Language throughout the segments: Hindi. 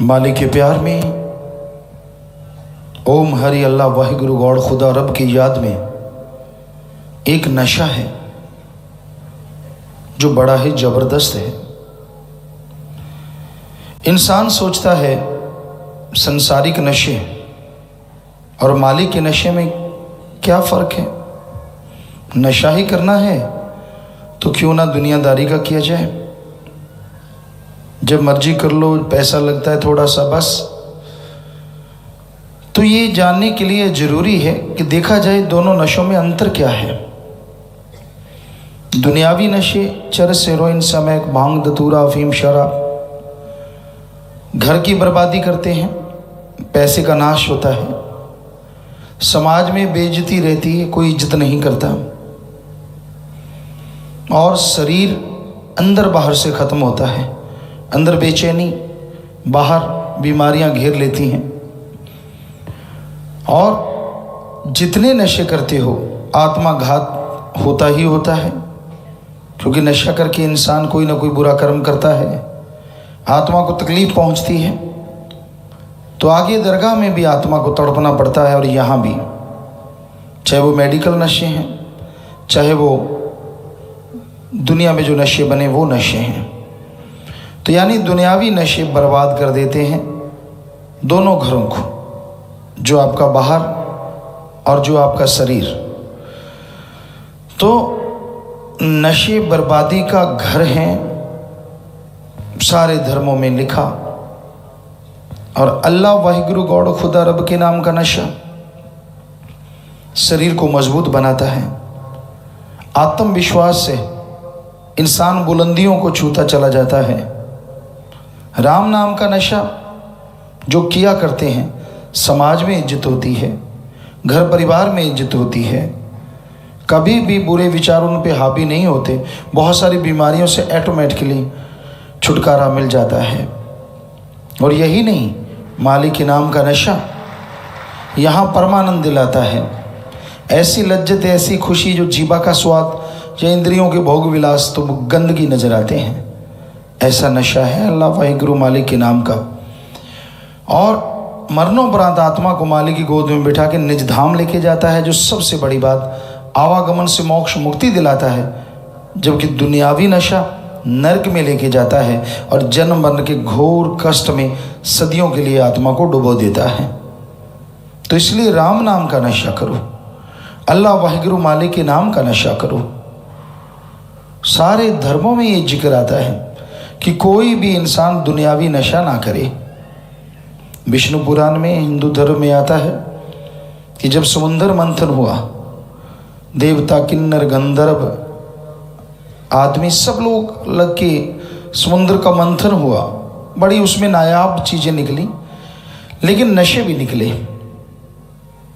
मालिक के प्यार में ओम हरि अल्लाह वाहिगुरु गॉड खुदा रब की याद में एक नशा है जो बड़ा ही ज़बरदस्त है। इंसान सोचता है संसारिक नशे और मालिक के नशे में क्या फ़र्क है। नशा ही करना है तो क्यों ना दुनियादारी का किया जाए। जब मर्जी कर लो, पैसा लगता है थोड़ा सा बस। तो ये जानने के लिए ज़रूरी है कि देखा जाए दोनों नशों में अंतर क्या है। दुनियावी नशे चरस, हेरोइन, समैक, भांग, धतूरा, अफीम, शराब घर की बर्बादी करते हैं, पैसे का नाश होता है, समाज में बेइज्जती रहती है, कोई इज्जत नहीं करता और शरीर अंदर बाहर से ख़त्म होता है। अंदर बेचैनी, बाहर बीमारियां घेर लेती हैं। और जितने नशे करते हो आत्मा घात होता ही होता है, क्योंकि नशा करके इंसान कोई ना कोई बुरा कर्म करता है, आत्मा को तकलीफ पहुंचती है। तो आगे दरगाह में भी आत्मा को तड़पना पड़ता है और यहाँ भी, चाहे वो मेडिकल नशे हैं, चाहे वो दुनिया में जो नशे बने वो नशे हैं। तो यानी दुनियावी नशे बर्बाद कर देते हैं दोनों घरों को, जो आपका बाहर और जो आपका शरीर। तो नशे बर्बादी का घर हैं, सारे धर्मों में लिखा। और अल्लाह वाहिगुरु गॉड खुदा रब के नाम का नशा शरीर को मजबूत बनाता है। आत्मविश्वास से इंसान बुलंदियों को छूता चला जाता है। राम नाम का नशा जो किया करते हैं, समाज में इज्जत होती है, घर परिवार में इज्जत होती है, कभी भी बुरे विचार उन पे हावी नहीं होते, बहुत सारी बीमारियों से ऑटोमेटिकली छुटकारा मिल जाता है। और यही नहीं, मालिक के नाम का नशा यहाँ परमानंद दिलाता है। ऐसी लज्जत, ऐसी खुशी जो जीवा का स्वाद या इंद्रियों के भोग विलास तो गंदगी नजर आते हैं, ऐसा नशा है अल्लाह वाहिगुरु मालिक के नाम का। और मरणोपरांत आत्मा को मालिक की गोद में बिठा के निज धाम लेके जाता है, जो सबसे बड़ी बात, आवागमन से मोक्ष मुक्ति दिलाता है। जबकि दुनियावी नशा नरक में लेके जाता है और जन्म मरण के घोर कष्ट में सदियों के लिए आत्मा को डुबो देता है। तो इसलिए राम नाम का नशा करो, अल्लाह वाहिगुरु मालिक के नाम का नशा करो। सारे धर्मों में ये जिक्र आता है कि कोई भी इंसान दुनियावी नशा ना करे। विष्णु पुराण में, हिंदू धर्म में आता है कि जब समुद्र मंथन हुआ, देवता, किन्नर, गंधर्व आदमी सब लोग लग के समुद्र का मंथन हुआ, बड़ी उसमें नायाब चीज़ें निकली, लेकिन नशे भी निकले।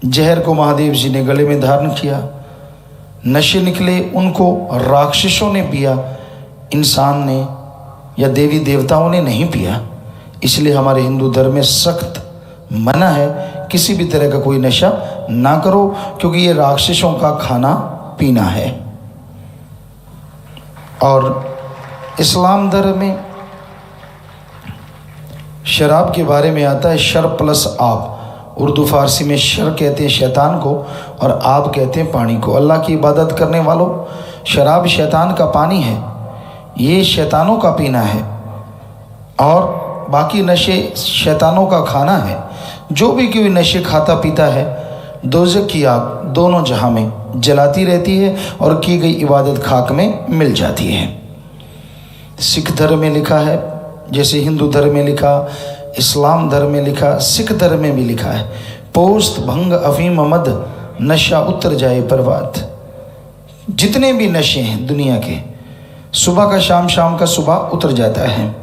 जहर को महादेव जी ने गले में धारण किया, नशे निकले, उनको राक्षसों ने पिया, इंसान ने या देवी देवताओं ने नहीं पिया। इसलिए हमारे हिंदू धर्म में सख्त मना है, किसी भी तरह का कोई नशा ना करो, क्योंकि ये राक्षसों का खाना पीना है। और इस्लाम धर्म में शराब के बारे में आता है, शर प्लस आब। उर्दू फारसी में शर कहते हैं शैतान को और आब कहते हैं पानी को। अल्लाह की इबादत करने वालों, शराब शैतान का पानी है, ये शैतानों का पीना है, और बाकी नशे शैतानों का खाना है। जो भी कोई नशे खाता पीता है, दोज़ख की आग दोनों जहां में जलाती रहती है और की गई इबादत खाक में मिल जाती है। सिख धर्म में लिखा है, जैसे हिंदू धर्म में लिखा, इस्लाम धर्म में लिखा, सिख धर्म में भी लिखा है, पोस्त, भंग, अफीम, मद, नशा उतर जाए प्रभात। जितने भी नशे हैं दुनिया के, सुबह का शाम, शाम का सुबह उतर जाता है,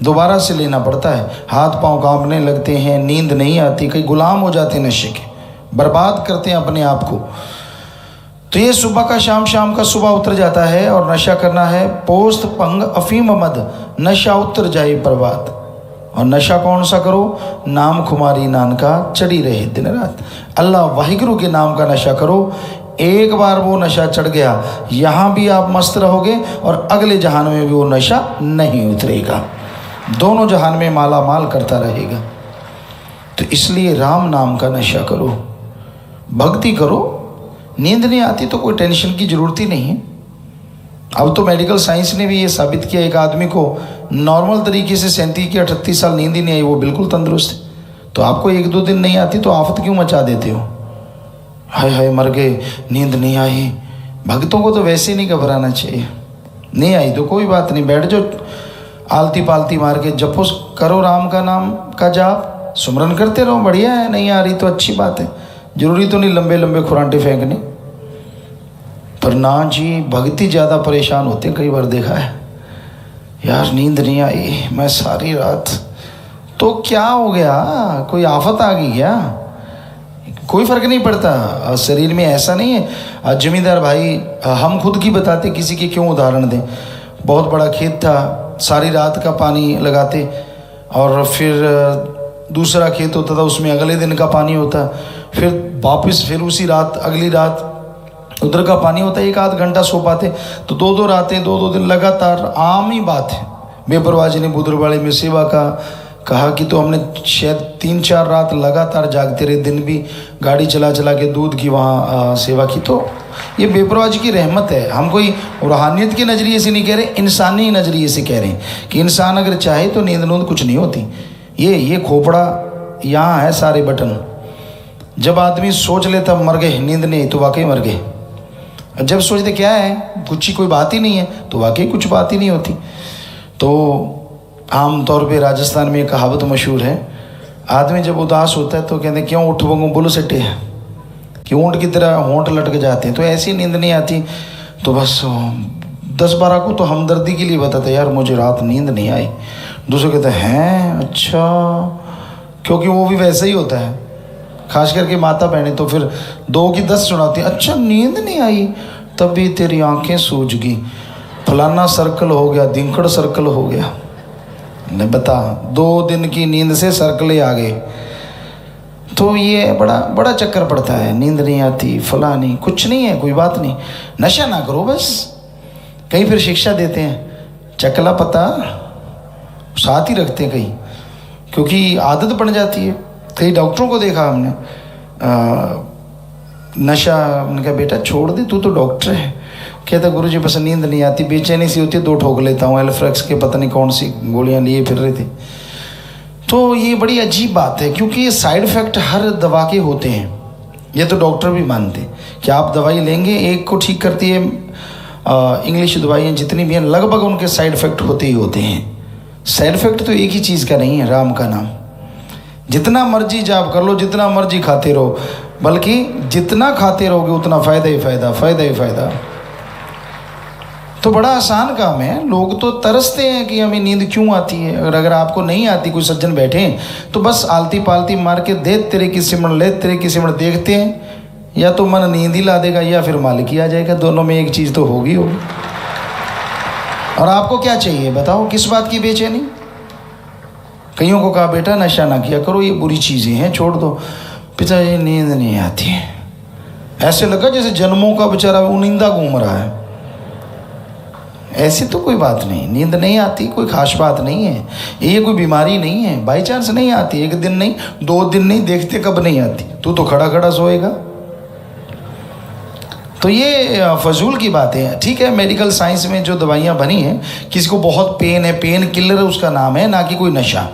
दोबारा से लेना पड़ता है। हाथ पांव कांपने लगते हैं, नींद नहीं आती, कई गुलाम हो जाते हैं नशे के, बर्बाद करते हैं अपने आप को। तो ये सुबह का शाम, शाम का सुबह उतर जाता है और नशा करना है, पोस्त, भंग, अफीम, मद, नशा उतर जाए प्रभात। और नशा कौन सा करो? नाम खुमारी नान का चढ़ी रहे दिन रात। अल्लाह वाहिगुरु के नाम का नशा करो। एक बार वो नशा चढ़ गया, यहाँ भी आप मस्त रहोगे और अगले जहान में भी वो नशा नहीं उतरेगा। दोनों जहान में माला माल करता रहेगा। तो इसलिए राम नाम का नशा करो, भक्ति करो। नींद नहीं आती तो कोई टेंशन की ज़रूरत ही नहीं है। अब तो मेडिकल साइंस ने भी ये साबित किया, एक आदमी को नॉर्मल तरीके से 37 या 38 साल नींद ही नहीं आई, वो बिल्कुल तंदुरुस्त है। तो आपको 1-2 दिन नहीं आती तो आफत क्यों मचा देते हो? हाय हाय मर गए, नींद नहीं आई। भक्तों को तो वैसे ही नहीं घबराना चाहिए। नहीं आई तो कोई बात नहीं, बैठ जाओ, आलती पालती मार के जपो, करो राम का नाम का जाप, सुमरन करते रहो, बढ़िया है। नहीं आ रही तो अच्छी बात है, जरूरी तो नहीं लंबे लंबे खुरांटे फेंकने। पर ना जी, भक्ति ज़्यादा परेशान होते हैं। कई बार देखा है, यार नींद नहीं आई मैं सारी रात, तो क्या हो गया? कोई आफत आ गई क्या? कोई फ़र्क नहीं पड़ता शरीर में, ऐसा नहीं है। जमींदार भाई, हम खुद की बताते, किसी के क्यों उदाहरण दें। बहुत बड़ा खेत था, सारी रात का पानी लगाते और फिर दूसरा खेत होता था, उसमें अगले दिन का पानी होता, फिर वापस फिर उसी रात अगली रात उधर का पानी होता है। 1-8 घंटा सो पाते, तो 2-2 रातें 2-2 दिन लगातार, आम ही बात है। बेपरवाह जी ने बुधरवाड़े में सेवा का कहा कि तो हमने शायद 3-4 रात लगातार जागते रहे, दिन भी गाड़ी चला चला के दूध की वहाँ सेवा की। तो ये बेपरवाह जी की रहमत है। हम कोई रूहानियत के नज़रिए से नहीं कह रहे, इंसानी नज़रिए से कह रहे हैं कि इंसान अगर चाहे तो नींद नूंद कुछ नहीं होती। ये खोपड़ा यहाँ है, सारे बटन। जब आदमी सोच लेता मर गए, नींद नहीं, तो वाकई मर गए। जब सोचते क्या है, कुछ ही कोई बात ही नहीं है, तो वाकई कुछ बात ही नहीं होती। तो आम तौर पे राजस्थान में एक कहावत मशहूर है, आदमी जब उदास होता है तो कहते हैं क्यों उठ बंगो बुल सटे है, कि ऊँट की तरह होंठ लटक जाते हैं। तो ऐसी नींद नहीं आती तो बस 10-12 को तो हमदर्दी के लिए बताते, यार मुझे रात नींद नहीं आई। दूसरे कहते हैं अच्छा, क्योंकि वो भी वैसा ही होता है, खास करके माता बहनें तो फिर 2 की 10 सुनाती हैं, अच्छा नींद नहीं आई, तभी तेरी आंखें सूज गई, फलाना सर्कल हो गया, धिंकड़ सर्कल हो गया। ने बता 2 दिन की नींद से सर्कल आ गए। तो ये बड़ा चक्कर पड़ता है, नींद नहीं आती, फलानी, कुछ नहीं है, कोई बात नहीं, नशा ना करो बस। कहीं फिर शिक्षा देते हैं, चकला पता साथ ही रखते हैं कहीं, क्योंकि आदत पड़ जाती है। कई डॉक्टरों को देखा हमने, नशा, उन्होंने कहा बेटा छोड़ दे, तू तो डॉक्टर है। कहता गुरुजी बस नींद नहीं आती, बेचैनी सी होती है, 2 ठोक लेता हूँ, एल्फ्रेक्स के पता नहीं कौन सी गोलियाँ लिए फिर रहे थे। तो ये बड़ी अजीब बात है, क्योंकि ये साइड इफ़ेक्ट हर दवा के होते हैं। ये तो डॉक्टर भी मानते हैं कि आप दवाई लेंगे, एक को ठीक करती है, इंग्लिश दवाइयाँ जितनी भी हैं लगभग उनके साइड इफ़ेक्ट होते ही होते हैं। साइड इफ़ेक्ट तो एक ही चीज़ का नहीं है, राम का नाम। जितना मर्जी जाप कर लो, जितना मर्जी खाते रहो, बल्कि जितना खाते रहोगे उतना फ़ायदा ही फ़ायदा, फ़ायदा ही फ़ायदा। तो बड़ा आसान काम है। लोग तो तरसते हैं कि हमें नींद क्यों आती है। अगर आपको नहीं आती, कोई सज्जन बैठे हैं तो बस आलती पालती मार के दे तेरे की सिमरण, ले तेरे की सिमरण, देखते हैं या तो मन नींद ही ला देगा या फिर मालिक ही आ जाएगा, दोनों में एक चीज़ तो होगी। और आपको क्या चाहिए बताओ, किस बात की बेचैनी? कईयों को कहा बेटा नशा ना किया करो, ये बुरी चीज़ें हैं, छोड़ दो। पिताजी नींद नहीं आती है, ऐसे लगा जैसे जन्मों का बेचारा उनिंदा घूम रहा है। ऐसी तो कोई बात नहीं, नींद नहीं आती कोई खास बात नहीं है, ये कोई बीमारी नहीं है, बाई चांस नहीं आती, 1 दिन नहीं 2 दिन नहीं, देखते कब नहीं आती, तू तो खड़ा खड़ा सोएगा। तो ये फजूल की बात है। ठीक है, मेडिकल साइंस में जो दवाइयाँ बनी हैं, किसी को बहुत पेन है, पेन किलर उसका नाम है, ना कि कोई नशा।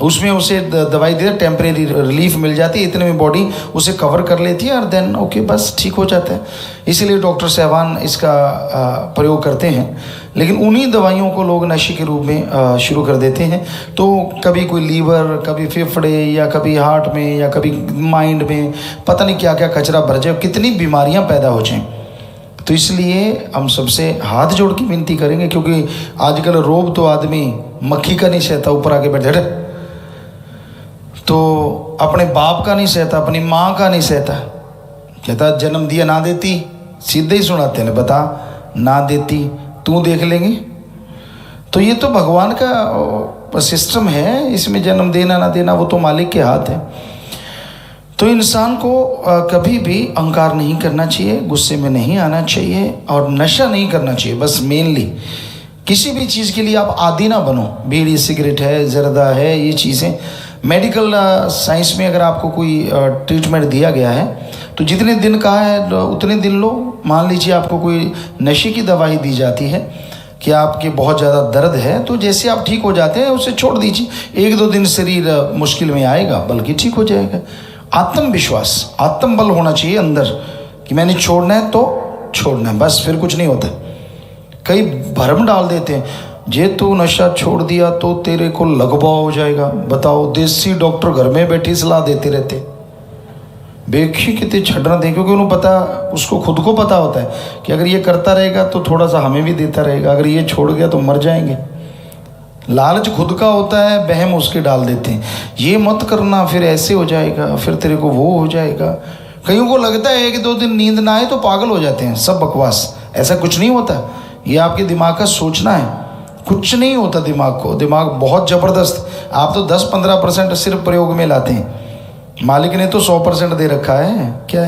उसमें उसे दवाई दे, टेम्परेरी रिलीफ मिल जाती है, इतने में बॉडी उसे कवर कर लेती है और देन ओके बस ठीक हो जाता है। इसीलिए डॉक्टर साहबान इसका प्रयोग करते हैं। लेकिन उन्हीं दवाइयों को लोग नशे के रूप में शुरू कर देते हैं। तो कभी कोई लीवर, कभी फेफड़े, या कभी हार्ट में, या कभी माइंड में, पता नहीं क्या क्या कचरा भर जाए, कितनी बीमारियां पैदा हो जाएं। तो इसलिए हम सबसे हाथ जोड़ के विनती करेंगे, क्योंकि आजकल रोब तो आदमी मक्खी का नहीं सहता, ऊपर आके बैठ जाए, तो अपने बाप का नहीं सहता, अपनी माँ का नहीं सहता। कहता जन्म दिया ना देती, सीधे ही सुनाते हैं, बता ना देती तू देख लेंगे। तो ये तो भगवान का सिस्टम है, इसमें जन्म देना ना देना वो तो मालिक के हाथ है। तो इंसान को कभी भी अहंकार नहीं करना चाहिए, गुस्से में नहीं आना चाहिए और नशा नहीं करना चाहिए। बस मेनली किसी भी चीज़ के लिए आप आदी ना बनो। बीड़ी सिगरेट है, जर्दा है, ये चीज़ें मेडिकल साइंस में अगर आपको कोई ट्रीटमेंट दिया गया है तो जितने दिन कहा है उतने दिन लो। मान लीजिए आपको कोई नशे की दवाई दी जाती है कि आपके बहुत ज़्यादा दर्द है, तो जैसे आप ठीक हो जाते हैं उसे छोड़ दीजिए। 1-2 दिन शरीर मुश्किल में आएगा, बल्कि ठीक हो जाएगा। आत्मविश्वास, आत्मबल होना चाहिए अंदर कि मैंने छोड़ना है तो छोड़ना है, बस, फिर कुछ नहीं होता। कई भरम डाल देते हैं, जे तू नशा छोड़ दिया तो तेरे को लगवा हो जाएगा। बताओ, देसी डॉक्टर घर में बैठी सलाह देते रहते, बेखी कितने छड़ना दे, क्योंकि उन्हें पता, उसको खुद को पता होता है कि अगर ये करता रहेगा तो थोड़ा सा हमें भी देता रहेगा, अगर ये छोड़ गया तो मर जाएंगे। लालच खुद का होता है, बहम उसके डाल देते हैं, ये मत करना फिर ऐसे हो जाएगा, फिर तेरे को वो हो जाएगा। कईयों को लगता है कि 2 दिन नींद ना आए तो पागल हो जाते हैं, सब बकवास। ऐसा कुछ नहीं होता, ये आपके दिमाग का सोचना है, कुछ नहीं होता दिमाग को। दिमाग बहुत ज़बरदस्त, आप तो 10-15% सिर्फ प्रयोग में लाते हैं, मालिक ने तो 100% दे रखा है। क्या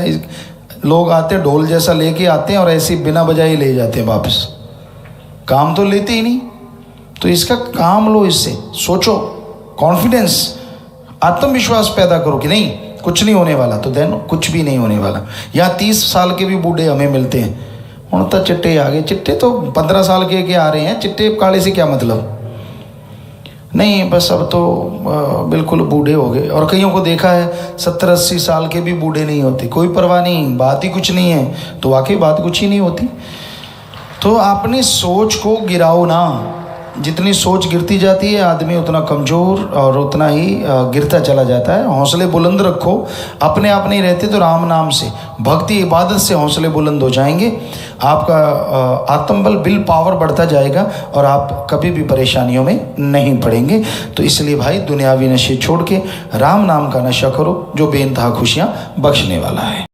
लोग आते ढोल जैसा लेके आते हैं और ऐसे बिना बजाए ले जाते हैं वापस, काम तो लेते ही नहीं। तो इसका काम लो, इससे सोचो, कॉन्फिडेंस, आत्मविश्वास पैदा करो कि नहीं कुछ नहीं होने वाला, तो देन कुछ भी नहीं होने वाला। यहाँ 30 साल के भी बूढ़े हमें मिलते हैं, उन तो चिट्टे आ गए, चिट्टे तो 15 साल के आ रहे हैं, चिट्टे काले से क्या मतलब, नहीं बस अब तो बिल्कुल बूढ़े हो गए। और कईयों को देखा है 70-80 साल के भी बूढ़े नहीं होते, कोई परवाह नहीं, बात ही कुछ नहीं है, तो वाकई बात कुछ ही नहीं होती। तो अपनी सोच को गिराओ ना, जितनी सोच गिरती जाती है आदमी उतना कमज़ोर और उतना ही गिरता चला जाता है। हौसले बुलंद रखो, अपने आप नहीं रहते तो राम नाम से, भक्ति इबादत से हौसले बुलंद हो जाएंगे, आपका आत्मबल, विल पावर बढ़ता जाएगा और आप कभी भी परेशानियों में नहीं पड़ेंगे। तो इसलिए भाई दुनियावी नशे छोड़ के राम नाम का नशा करो, जो बेइंतहा खुशियाँ बख्शने वाला है।